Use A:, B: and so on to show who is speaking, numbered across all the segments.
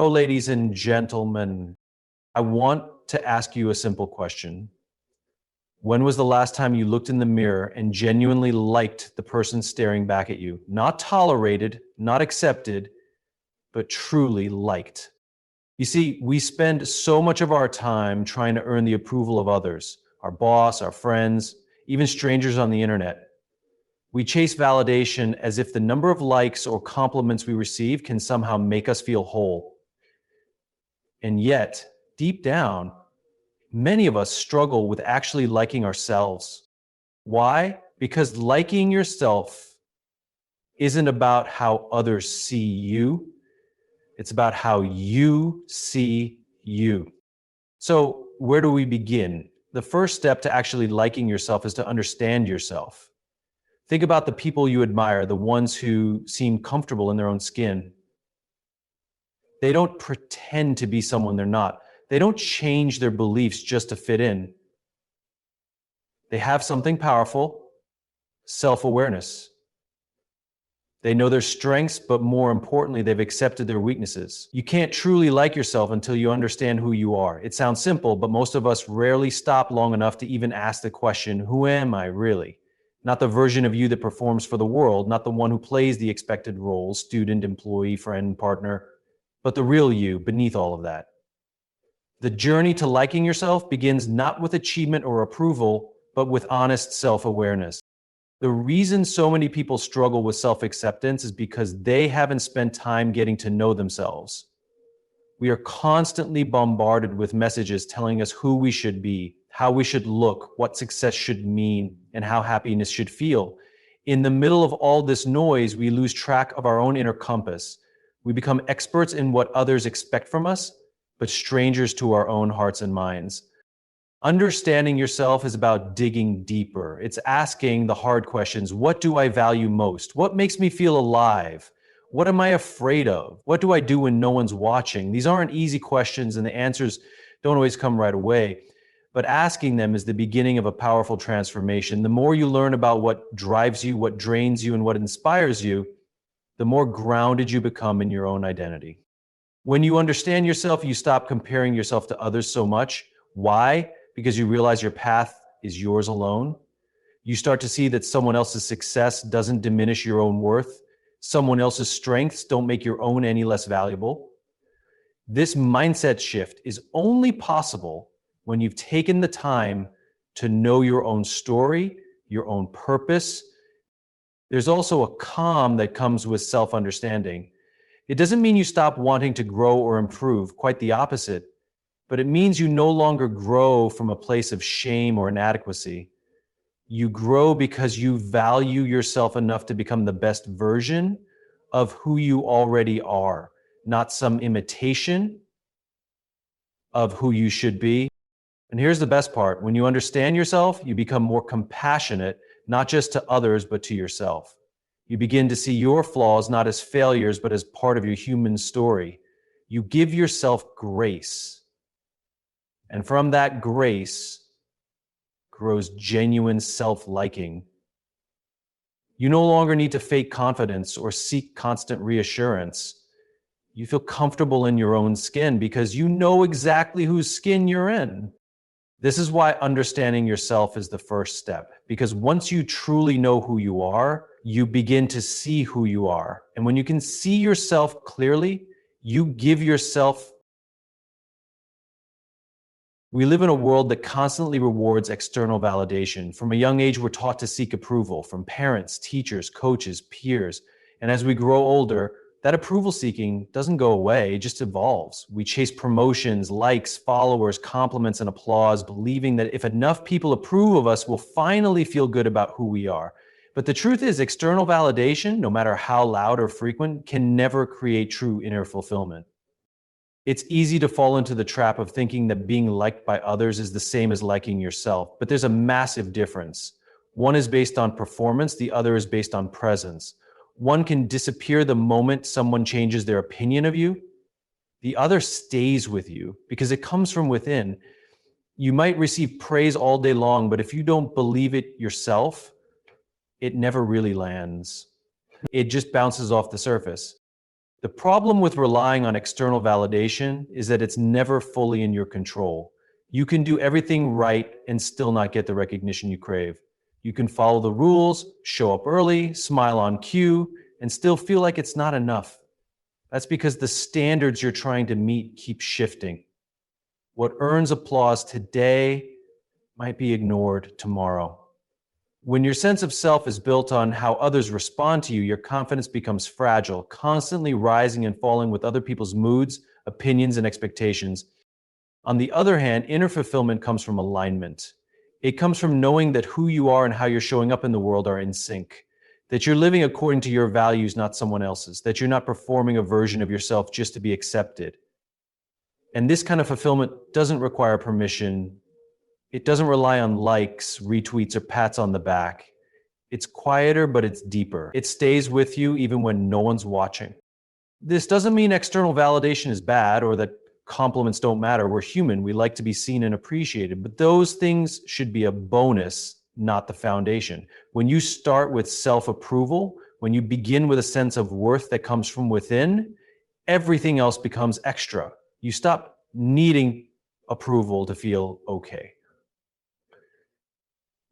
A: Oh, ladies and gentlemen, I want to ask you a simple question. When was the last time you looked in the mirror and genuinely liked the person staring back at you? Not tolerated, not accepted, but truly liked. You see, we spend so much of our time trying to earn the approval of others, our boss, our friends, even strangers on the internet. We chase validation as if the number of likes or compliments we receive can somehow make us feel whole. And yet, deep down, many of us struggle with actually liking ourselves. Why? Because liking yourself isn't about how others see you, it's about how you see you. So, where do we begin? The first step to actually liking yourself is to understand yourself. Think about the people you admire, the ones who seem comfortable in their own skin. They don't pretend to be someone they're not. They don't change their beliefs just to fit in. They have something powerful, self-awareness. They know their strengths, but more importantly, they've accepted their weaknesses. You can't truly like yourself until you understand who you are. It sounds simple, but most of us rarely stop long enough to even ask the question, who am I really? Not the version of you that performs for the world, not the one who plays the expected roles, student, employee, friend, partner, but the real you beneath all of that. The journey to liking yourself begins not with achievement or approval, but with honest self-awareness. The reason so many people struggle with self-acceptance is because they haven't spent time getting to know themselves. We are constantly bombarded with messages telling us who we should be, how we should look, what success should mean, and how happiness should feel. In the middle of all this noise, we lose track of our own inner compass. We become experts in what others expect from us, but strangers to our own hearts and minds. Understanding yourself is about digging deeper. It's asking the hard questions. What do I value most? What makes me feel alive? What am I afraid of? What do I do when no one's watching? These aren't easy questions, and the answers don't always come right away. But asking them is the beginning of a powerful transformation. The more you learn about what drives you, what drains you, and what inspires you, the more grounded you become in your own identity. When you understand yourself, you stop comparing yourself to others so much. Why? Because you realize your path is yours alone. You start to see that someone else's success doesn't diminish your own worth. Someone else's strengths don't make your own any less valuable. This mindset shift is only possible when you've taken the time to know your own story, your own purpose. There's also a calm that comes with self-understanding. It doesn't mean you stop wanting to grow or improve, quite the opposite. But it means you no longer grow from a place of shame or inadequacy. You grow because you value yourself enough to become the best version of who you already are, not some imitation of who you should be. And here's the best part. When you understand yourself, you become more compassionate, not just to others, but to yourself. You begin to see your flaws not as failures, but as part of your human story. You give yourself grace. And from that grace grows genuine self-liking. You no longer need to fake confidence or seek constant reassurance. You feel comfortable in your own skin because you know exactly whose skin you're in. This is why understanding yourself is the first step, because once you truly know who you are, you begin to see who you are. And when you can see yourself clearly, you give yourself. We live in a world that constantly rewards external validation. From a young age, we're taught to seek approval from parents, teachers, coaches, peers. And as we grow older, that approval seeking doesn't go away, it just evolves. We chase promotions, likes, followers, compliments, and applause, believing that if enough people approve of us, we'll finally feel good about who we are. But the truth is, external validation, no matter how loud or frequent, can never create true inner fulfillment. It's easy to fall into the trap of thinking that being liked by others is the same as liking yourself, but there's a massive difference. One is based on performance, the other is based on presence. One can disappear the moment someone changes their opinion of you. The other stays with you because it comes from within. You might receive praise all day long, but if you don't believe it yourself, it never really lands. It just bounces off the surface. The problem with relying on external validation is that it's never fully in your control. You can do everything right and still not get the recognition you crave. You can follow the rules, show up early, smile on cue, and still feel like it's not enough. That's because the standards you're trying to meet keep shifting. What earns applause today might be ignored tomorrow. When your sense of self is built on how others respond to you, your confidence becomes fragile, constantly rising and falling with other people's moods, opinions, and expectations. On the other hand, inner fulfillment comes from alignment. It comes from knowing that who you are and how you're showing up in the world are in sync, that you're living according to your values, not someone else's, that you're not performing a version of yourself just to be accepted. And this kind of fulfillment doesn't require permission. It doesn't rely on likes, retweets, or pats on the back. It's quieter, but it's deeper. It stays with you even when no one's watching. This doesn't mean external validation is bad or that compliments don't matter. We're human. We like to be seen and appreciated, but those things should be a bonus, not the foundation. When you start with self-approval, when you begin with a sense of worth that comes from within, everything else becomes extra. You stop needing approval to feel okay.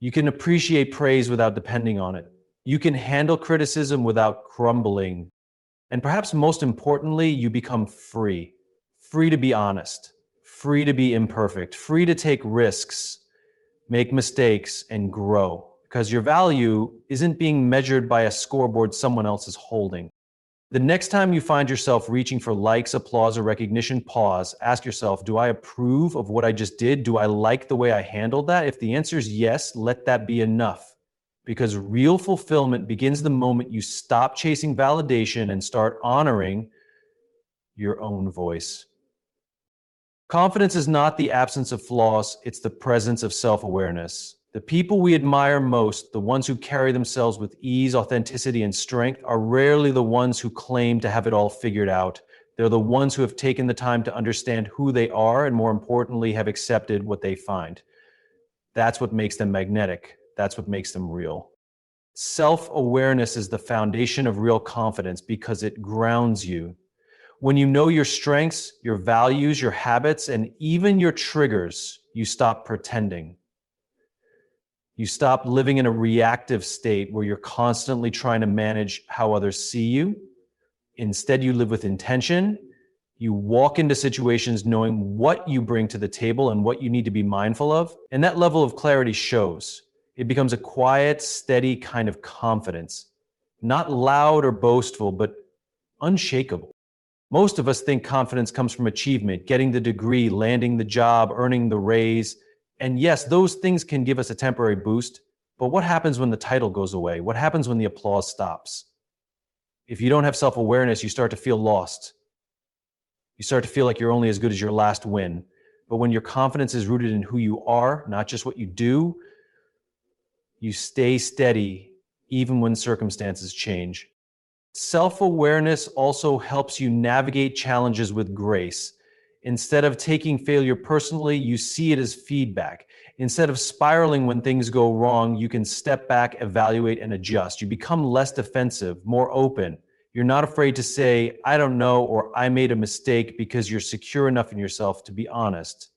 A: You can appreciate praise without depending on it. You can handle criticism without crumbling. And perhaps most importantly, you become free. Free to be honest, free to be imperfect, free to take risks, make mistakes, and grow. Because your value isn't being measured by a scoreboard someone else is holding. The next time you find yourself reaching for likes, applause, or recognition, pause. Ask yourself, do I approve of what I just did? Do I like the way I handled that? If the answer is yes, let that be enough. Because real fulfillment begins the moment you stop chasing validation and start honoring your own voice. Confidence is not the absence of flaws, it's the presence of self-awareness. The people we admire most, the ones who carry themselves with ease, authenticity, and strength, are rarely the ones who claim to have it all figured out. They're the ones who have taken the time to understand who they are and, more importantly, have accepted what they find. That's what makes them magnetic. That's what makes them real. Self-awareness is the foundation of real confidence because it grounds you. When you know your strengths, your values, your habits, and even your triggers, you stop pretending. You stop living in a reactive state where you're constantly trying to manage how others see you. Instead, you live with intention. You walk into situations knowing what you bring to the table and what you need to be mindful of. And that level of clarity shows. It becomes a quiet, steady kind of confidence. Not loud or boastful, but unshakable. Most of us think confidence comes from achievement, getting the degree, landing the job, earning the raise. And yes, those things can give us a temporary boost, but what happens when the title goes away? What happens when the applause stops? If you don't have self-awareness, you start to feel lost. You start to feel like you're only as good as your last win. But when your confidence is rooted in who you are, not just what you do, you stay steady even when circumstances change. Self-awareness also helps you navigate challenges with grace. Instead of taking failure personally, you see it as feedback. Instead of spiraling when things go wrong, you can step back, evaluate, and adjust. You become less defensive, more open. You're not afraid to say, I don't know, or I made a mistake, because you're secure enough in yourself to be honest.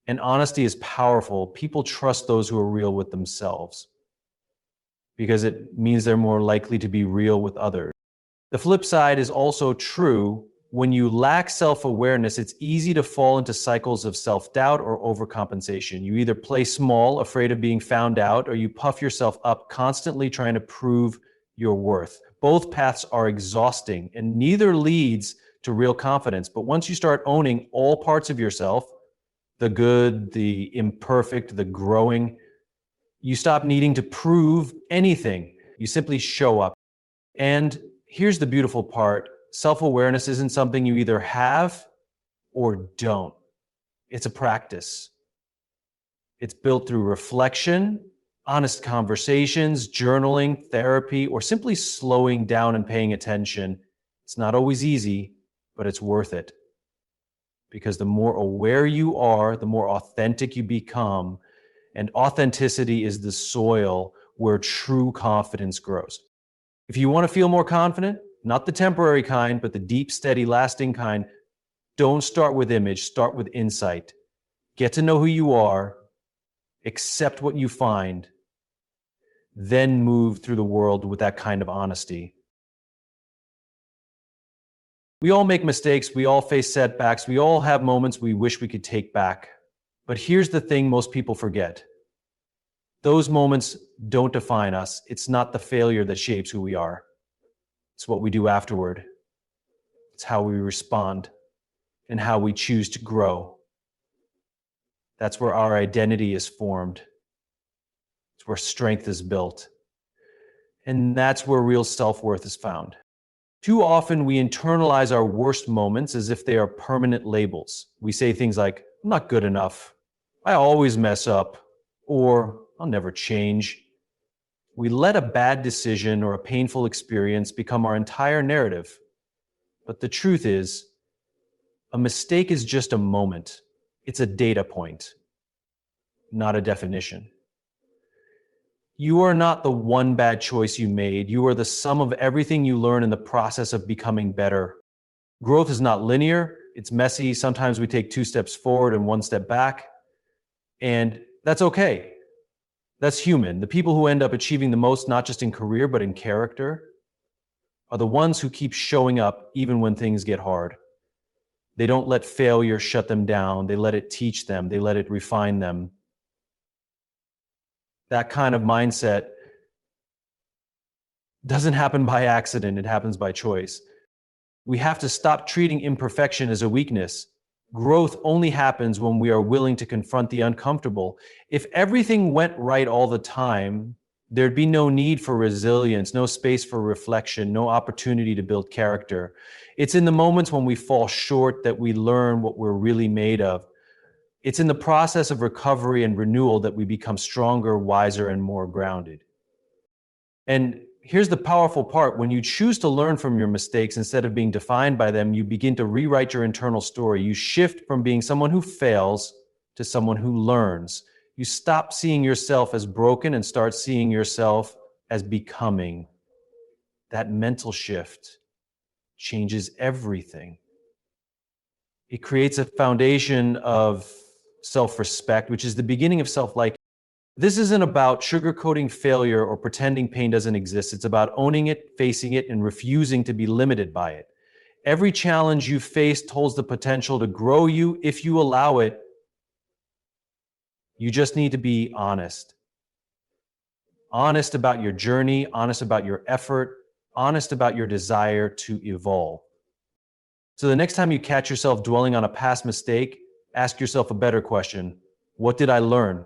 A: And honesty is powerful. People trust those who are real with themselves, because it means they're more likely to be real with others. The flip side is also true. When you lack self-awareness, it's easy to fall into cycles of self-doubt or overcompensation. You either play small, afraid of being found out, or you puff yourself up, constantly trying to prove your worth. Both paths are exhausting, and neither leads to real confidence. But once you start owning all parts of yourself, the good, the imperfect, the growing, you stop needing to prove anything. You simply show up. And here's the beautiful part. Self-awareness isn't something you either have or don't. It's a practice. It's built through reflection, honest conversations, journaling, therapy, or simply slowing down and paying attention. It's not always easy, but it's worth it. Because the more aware you are, the more authentic you become. And authenticity is the soil where true confidence grows. If you want to feel more confident, not the temporary kind, but the deep, steady, lasting kind. Don't start with image, start with insight. Get to know who you are, accept what you find, then move through the world with that kind of honesty. We all make mistakes, we all face setbacks, we all have moments we wish we could take back. But here's the thing most people forget. Those moments don't define us. It's not the failure that shapes who we are. It's what we do afterward. It's how we respond and how we choose to grow. That's where our identity is formed. It's where strength is built. And that's where real self-worth is found. Too often we internalize our worst moments as if they are permanent labels. We say things like, I'm not good enough, I always mess up, or I'll never change. We let a bad decision or a painful experience become our entire narrative. But the truth is, a mistake is just a moment. It's a data point, not a definition. You are not the one bad choice you made. You are the sum of everything you learn in the process of becoming better. Growth is not linear. It's messy. Sometimes we take 2 steps forward and 1 step back. And that's okay. That's human. The people who end up achieving the most, not just in career, but in character, are the ones who keep showing up even when things get hard. They don't let failure shut them down. They let it teach them. They let it refine them. That kind of mindset doesn't happen by accident. It happens by choice. We have to stop treating imperfection as a weakness. Growth only happens when we are willing to confront the uncomfortable. If everything went right all the time, there'd be no need for resilience, no space for reflection, no opportunity to build character. It's in the moments when we fall short that we learn what we're really made of. It's in the process of recovery and renewal that we become stronger, wiser, and more grounded. And here's the powerful part. When you choose to learn from your mistakes instead of being defined by them, you begin to rewrite your internal story. You shift from being someone who fails to someone who learns. You stop seeing yourself as broken and start seeing yourself as becoming. That mental shift changes everything. It creates a foundation of self-respect, which is the beginning of self-like. This isn't about sugarcoating failure or pretending pain doesn't exist. It's about owning it, facing it, and refusing to be limited by it. Every challenge you faced holds the potential to grow you if you allow it. You just need to be honest. Honest about your journey, honest about your effort, honest about your desire to evolve. So the next time you catch yourself dwelling on a past mistake, ask yourself a better question. What did I learn?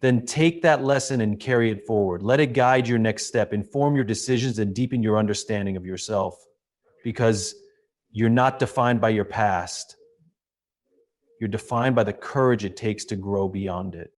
A: Then take that lesson and carry it forward. Let it guide your next step, inform your decisions, and deepen your understanding of yourself. Because you're not defined by your past. You're defined by the courage it takes to grow beyond it.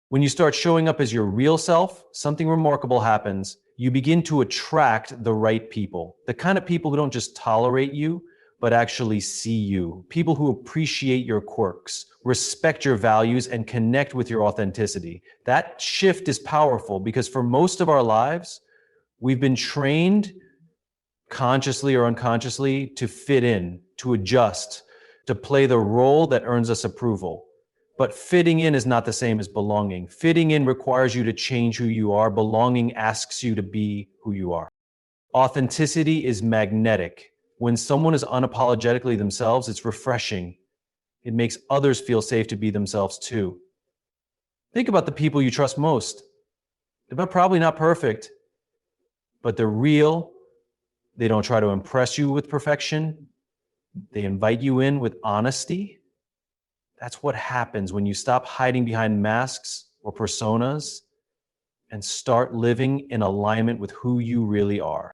A: When you start showing up as your real self, something remarkable happens. You begin to attract the right people. The kind of people who don't just tolerate you, but actually see you. People who appreciate your quirks, respect your values, and connect with your authenticity. That shift is powerful because for most of our lives, we've been trained consciously or unconsciously to fit in, to adjust, to play the role that earns us approval. But fitting in is not the same as belonging. Fitting in requires you to change who you are. Belonging asks you to be who you are. Authenticity is magnetic. When someone is unapologetically themselves, it's refreshing. It makes others feel safe to be themselves too. Think about the people you trust most. They're probably not perfect, but they're real. They don't try to impress you with perfection. They invite you in with honesty. That's what happens when you stop hiding behind masks or personas and start living in alignment with who you really are.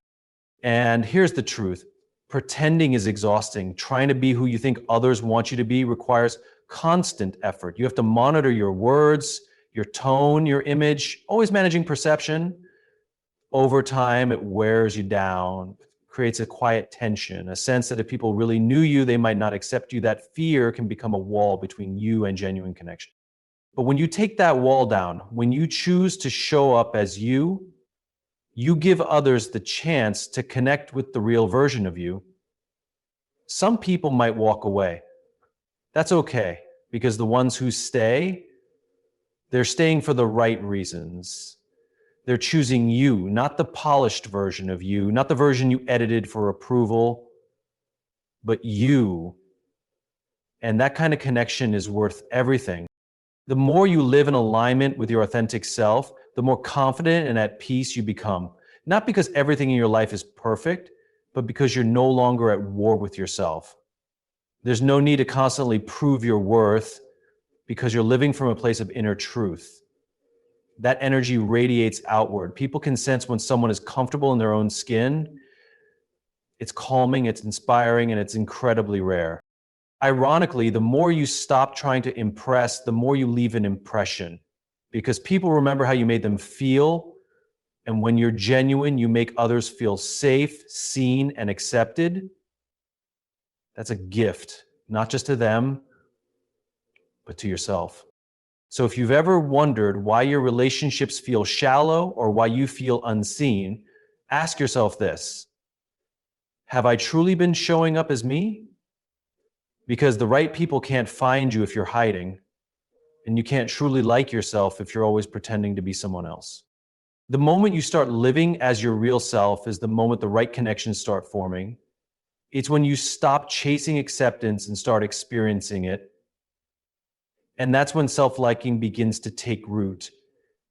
A: And here's the truth. Pretending is exhausting. Trying to be who you think others want you to be requires constant effort. You have to monitor your words, your tone, your image, always managing perception. Over time, it wears you down, creates a quiet tension, a sense that if people really knew you, they might not accept you. That fear can become a wall between you and genuine connection. But when you take that wall down, when you choose to show up as you, you give others the chance to connect with the real version of you, some people might walk away. That's okay, because the ones who stay, they're staying for the right reasons. They're choosing you, not the polished version of you, not the version you edited for approval, but you. And that kind of connection is worth everything. The more you live in alignment with your authentic self, the more confident and at peace you become. Not because everything in your life is perfect, but because you're no longer at war with yourself. There's no need to constantly prove your worth because you're living from a place of inner truth. That energy radiates outward. People can sense when someone is comfortable in their own skin. It's calming, it's inspiring, and it's incredibly rare. Ironically, the more you stop trying to impress, the more you leave an impression, because people remember how you made them feel. And when you're genuine, you make others feel safe, seen, and accepted. That's a gift, not just to them, but to yourself. So if you've ever wondered why your relationships feel shallow or why you feel unseen, ask yourself this: have I truly been showing up as me? Because the right people can't find you if you're hiding, and you can't truly like yourself if you're always pretending to be someone else. The moment you start living as your real self is the moment the right connections start forming. It's when you stop chasing acceptance and start experiencing it. And that's when self-liking begins to take root.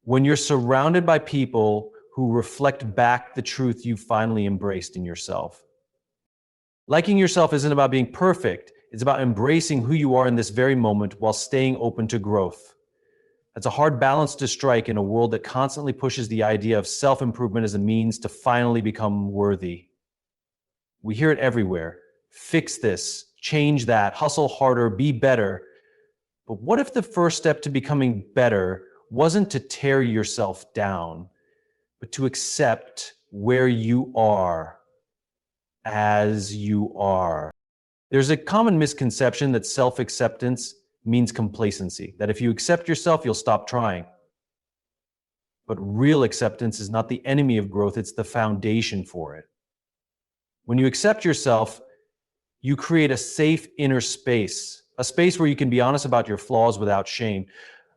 A: When you're surrounded by people who reflect back the truth you finally embraced in yourself. Liking yourself isn't about being perfect. It's about embracing who you are in this very moment while staying open to growth. That's a hard balance to strike in a world that constantly pushes the idea of self-improvement as a means to finally become worthy. We hear it everywhere. Fix this, change that, hustle harder, be better. But what if the first step to becoming better wasn't to tear yourself down, but to accept where you are as you are? There's a common misconception that self-acceptance means complacency, that if you accept yourself, you'll stop trying. But real acceptance is not the enemy of growth, it's the foundation for it. When you accept yourself, you create a safe inner space, a space where you can be honest about your flaws without shame,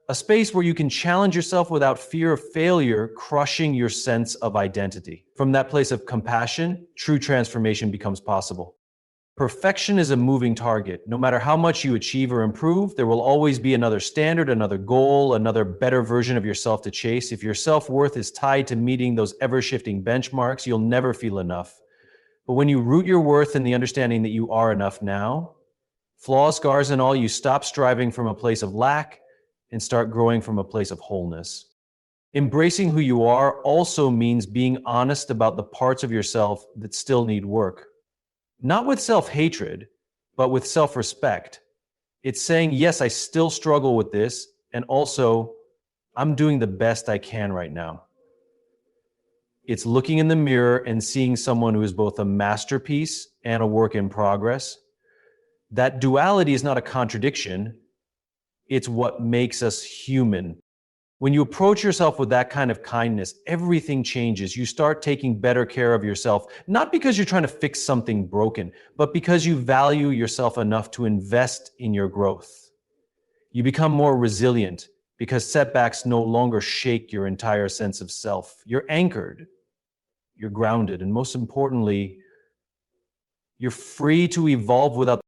A: a space where you can challenge yourself without fear of failure, crushing your sense of identity. From that place of compassion, true transformation becomes possible. Perfection is a moving target. No matter how much you achieve or improve, there will always be another standard, another goal, another better version of yourself to chase. If your self-worth is tied to meeting those ever-shifting benchmarks, you'll never feel enough. But when you root your worth in the understanding that you are enough now, flaws, scars, and all, you stop striving from a place of lack and start growing from a place of wholeness. Embracing who you are also means being honest about the parts of yourself that still need work. Not with self-hatred, but with self-respect. It's saying, yes, I still struggle with this, and also, I'm doing the best I can right now. It's looking in the mirror and seeing someone who is both a masterpiece and a work in progress. That duality is not a contradiction. It's what makes us human. When you approach yourself with that kind of kindness, everything changes. You start taking better care of yourself, not because you're trying to fix something broken, but because you value yourself enough to invest in your growth. You become more resilient because setbacks no longer shake your entire sense of self. You're anchored, you're grounded, and most importantly, you're free to evolve without